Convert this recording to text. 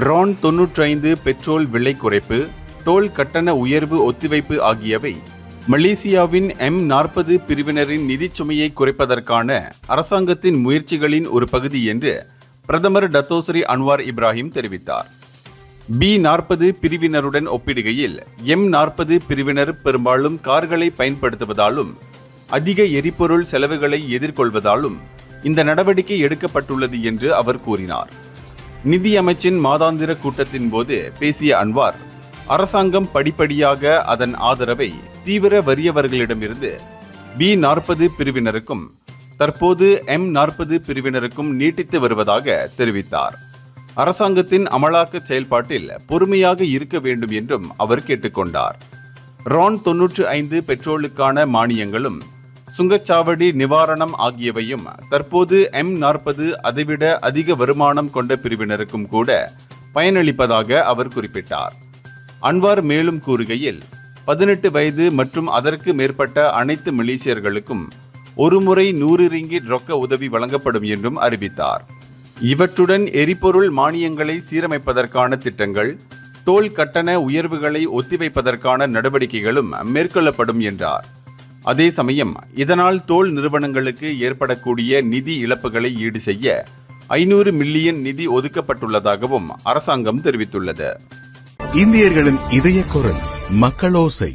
Ron 95 petrol விலை குறைப்பு, toll கட்டண உயர்வு ஒத்திவைப்பு ஆகியவை மலேசியாவின் M40 பிரிவினரின் நிதிச் சுமையை குறைப்பதற்கான அரசாங்கத்தின் முயற்சிகளின் ஒரு பகுதி என்று பிரதமர் டத்தோஸ்ரீ அன்வார் இப்ராஹிம் தெரிவித்தார். B40 பிரிவினருடன் ஒப்பிடுகையில் M40 பிரிவினர் பெரும்பாலும் கார்களை பயன்படுத்துவதாலும் அதிக எரிபொருள் செலவுகளை எதிர்கொள்வதாலும் இந்த நடவடிக்கை எடுக்கப்பட்டுள்ளது என்று அவர் கூறினார். நிதி அமைச்சின் மாதாந்திர கூட்டத்தின் போது பேசிய அன்வார், அரசாங்கம் படிப்படியாக அதன் ஆதரவை தீவிர வறியவர்களிடமிருந்து B40 பிரிவினருக்கும் தற்போது M40 பிரிவினருக்கும் நீட்டித்து வருவதாக தெரிவித்தார். அரசாங்கத்தின் அமலாக்க செயல்பாட்டில் பொறுமையாக இருக்க வேண்டும் என்றும் அவர் கேட்டுக்கொண்டார். ரான் 95 பெட்ரோலுக்கான மானியங்களும் சுங்கச்சாவடி நிவாரணம் ஆகியவையும் தற்போது M40 அதைவிட அதிக வருமானம் கொண்ட பிரிவினருக்கும் கூட பயனளிப்பதாக அவர் குறிப்பிட்டார். அன்வார் மேலும் கூறுகையில், 18 வயது மற்றும் அதற்கு மேற்பட்ட அனைத்து மலேசியர்களுக்கும் ஒருமுறை 100 ரிங்கிட் ரொக்க உதவி வழங்கப்படும் என்றும் அறிவித்தார். இவற்றுடன் எரிபொருள் மானியங்களை சீரமைப்பதற்கான திட்டங்கள், டோல் கட்டண உயர்வுகளை ஒத்திவைப்பதற்கான நடவடிக்கைகளும் மேற்கொள்ளப்படும் என்றார். அதே சமயம் இதனால் டோல் நிறுவனங்களுக்கு ஏற்படக்கூடிய நிதி இழப்புகளை ஈடு செய்ய 500 மில்லியன் நிதி ஒதுக்கப்பட்டுள்ளதாகவும் அரசாங்கம் தெரிவித்துள்ளது. இந்தியர்களின் இதய குரல் மக்களோசை.